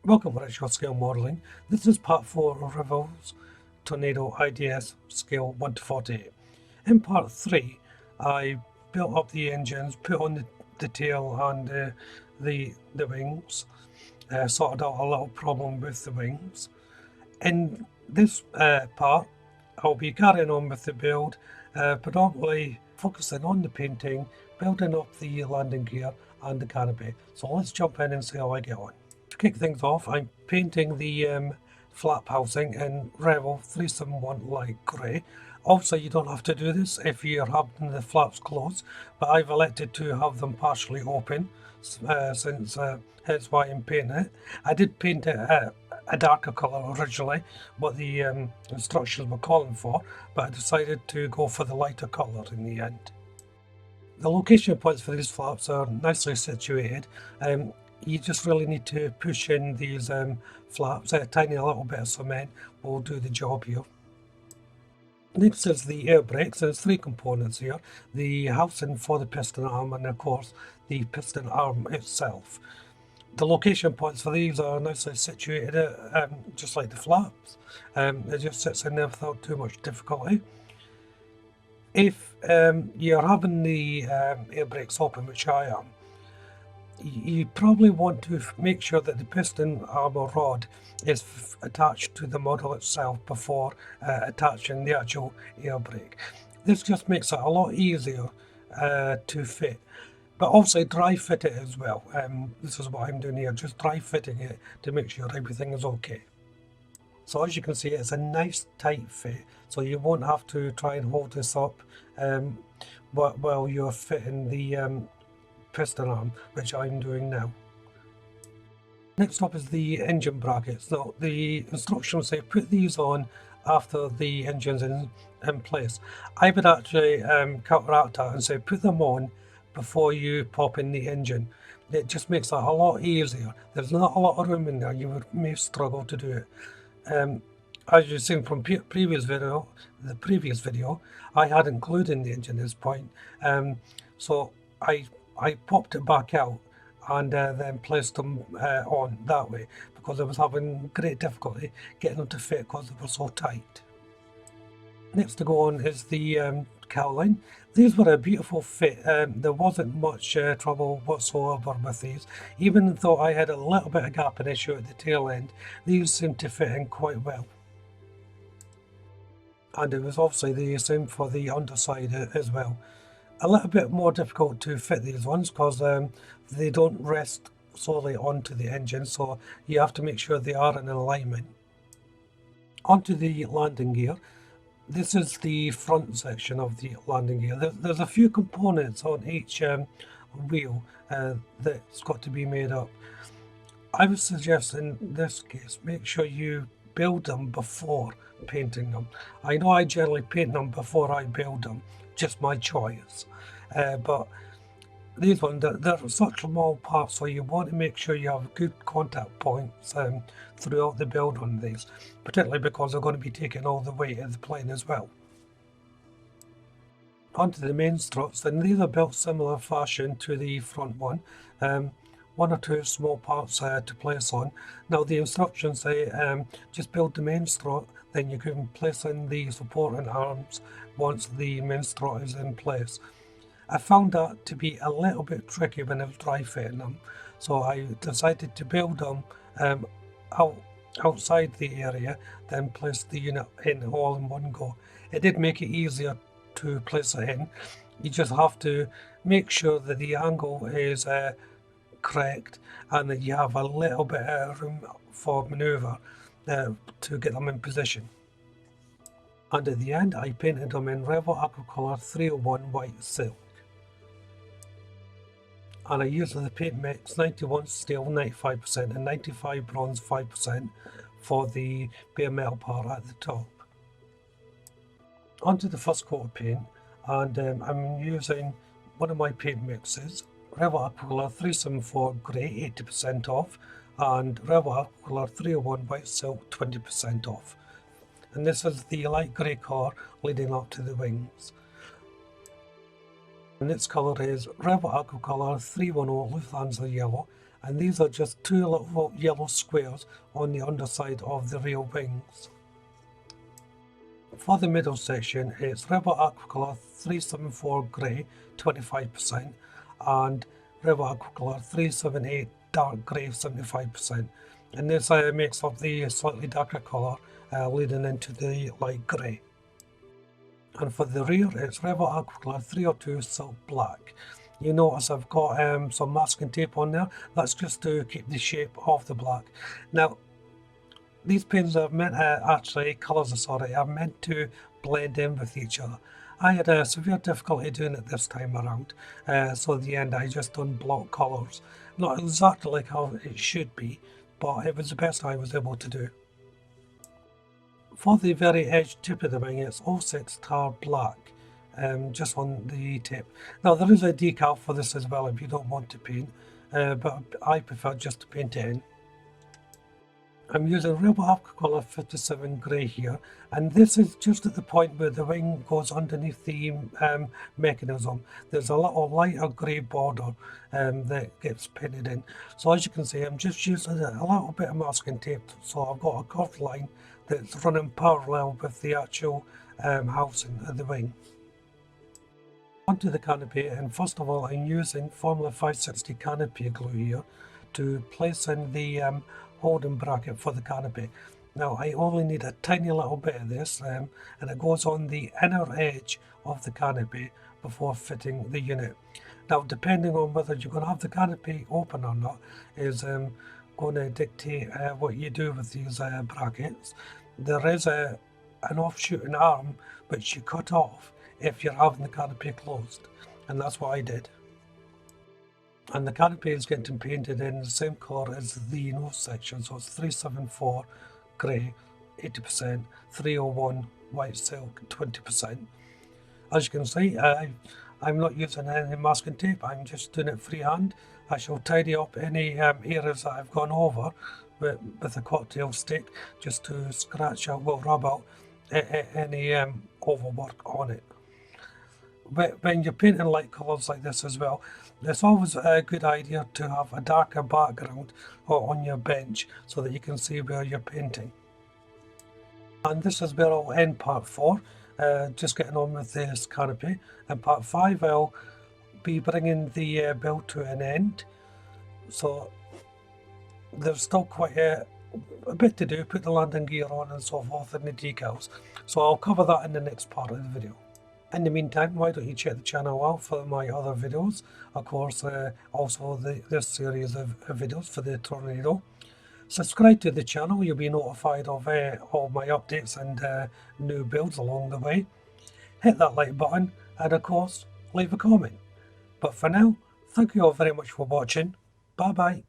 Welcome to Short Scale Modelling. This is part 4 of Revell's Tornado IDS scale 1 to 48. In part 3, I built up the engines, put on the tail and the wings, sorted out a little problem with the wings. In this part, I'll be carrying on with the build, predominantly focusing on the painting, building up the landing gear and the canopy. So let's jump in and see how I get on. To kick things off, I'm painting the flap housing in Revell 371 light grey. Also, you don't have to do this if you're having the flaps closed, but I've elected to have them partially open since hence why I'm painting it. I did paint it a darker colour originally, what the instructions were calling for, but I decided to go for the lighter colour in the end. The location points for these flaps are nicely situated. You just really need to push in these flaps. A tiny little bit of cement will do the job here. Next is the air brakes. There's 3 components here: the housing for the piston arm and of course the piston arm itself. The location points for these are nicely situated, just like the flaps. It just sits in there without too much difficulty. If you're having the air brakes open, which I am, you probably want to make sure that the piston arm or rod is attached to the model itself before attaching the actual air brake. This just makes it a lot easier to fit, but also dry fit it as well. This is what I'm doing here, just dry fitting it to make sure everything is okay. So as you can see, it's a nice tight fit, so you won't have to try and hold this up while you're fitting the piston arm, which I'm doing now. Next up is the engine brackets. Now the instructions say put these on after the engine's in place. I would actually counteract that and say put them on before you pop in the engine. It just makes that a lot easier. There's not a lot of room in there. You may struggle to do it. As you've seen from the previous video, I had included the engine at this point, so I popped it back out and then placed them on that way, because I was having great difficulty getting them to fit because they were so tight. Next to go on is the cowling. These were a beautiful fit. There wasn't much trouble whatsoever with these. Even though I had a little bit of gap and issue at the tail end, these seemed to fit in quite well. And it was obviously the same for the underside as well. A little bit more difficult to fit these ones because they don't rest solely onto the engine, so you have to make sure they are in alignment. Onto the landing gear. This is the front section of the landing gear. There's a few components on each wheel that's got to be made up. I would suggest in this case, make sure you build them before painting them. I know I generally paint them before I build them, just my choice, but these ones, they're such small parts, so you want to make sure you have good contact points throughout the build on these, particularly because they're going to be taking all the weight of the plane as well. Onto the main struts, and these are built similar fashion to the front one. 1 or 2 small parts to place on. Now the instructions say just build the main strut, then you can place in the supporting arms once the main strut is in place. I found that to be a little bit tricky when I was dry fitting them, so I decided to build them outside the area, then place the unit in all in one go. It did make it easier to place it in. You just have to make sure that the angle is correct and that you have a little bit of room for manoeuvre to get them in position. And at the end, I painted them in Revell Aquacolor 301 white silk. And I used the paint mix 91 steel 95% and 95 bronze 5% for the bare metal part at the top. Onto the first coat of paint, and I'm using one of my paint mixes, Revell Aquacolor 374 grey 80% off and Revell Aquacolor 301 white silk 20% off. And this is the light grey colour leading up to the wings. And its colour is Revell Aquacolor 310 Lufthansa yellow and these are just two little yellow squares on the underside of the rear wings. For the middle section, it's Revell Aquacolor 374 Grey 25% and Revell Aquacolor 378 Dark Grey 75%, and this makes up the slightly darker colour leading into the light grey. And for the rear, it's Revell Aquacolor 302 Silk Black. You notice I've got some masking tape on there. That's just to keep the shape of the black. Now, these paints are meant colours are meant to blend in with each other. I had a severe difficulty doing it this time around, so in the end I just done block colours. Not exactly like how it should be, but it was the best I was able to do. For the very edge tip of the wing, it's 06 Tar Black, just on the tip. Now there is a decal for this as well if you don't want to paint, but I prefer just to paint it in. I'm using Revell Aquacolor 57 Grey here, and this is just at the point where the wing goes underneath the mechanism. There's a little lighter grey border that gets painted in. So as you can see, I'm just using a little bit of masking tape, so I've got a curved line that's running parallel with the actual housing of the wing. Onto the canopy, and first of all I'm using Formula 560 canopy glue here to place in the holding bracket for the canopy. Now I only need a tiny little bit of this, and it goes on the inner edge of the canopy before fitting the unit. Now depending on whether you're going to have the canopy open or not is going to dictate what you do with these brackets. There is an offshooting arm which you cut off if you're having the canopy closed, and that's what I did. And the canopy is getting painted in the same colour as the nose section, so it's 374 grey 80%, 301 white silk 20%. As you can see, I'm not using any masking tape, I'm just doing it freehand. I shall tidy up any areas that I've gone over with a cocktail stick just to scratch out, well, rub out any overwork on it. But when you're painting light colours like this as well, it's always a good idea to have a darker background on your bench so that you can see where you're painting. And this is where I'll end part 4, just getting on with this canopy. In part 5 I'll be bringing the build to an end, so there's still quite a bit to do, put the landing gear on and so forth and the decals, so I'll cover that in the next part of the video. In the meantime, why don't you check the channel out for my other videos, of course also this series of videos for the Tornado. Subscribe to the channel, you'll be notified of all my updates and new builds along the way. Hit that like button and of course leave a comment. But for now, thank you all very much for watching. Bye bye.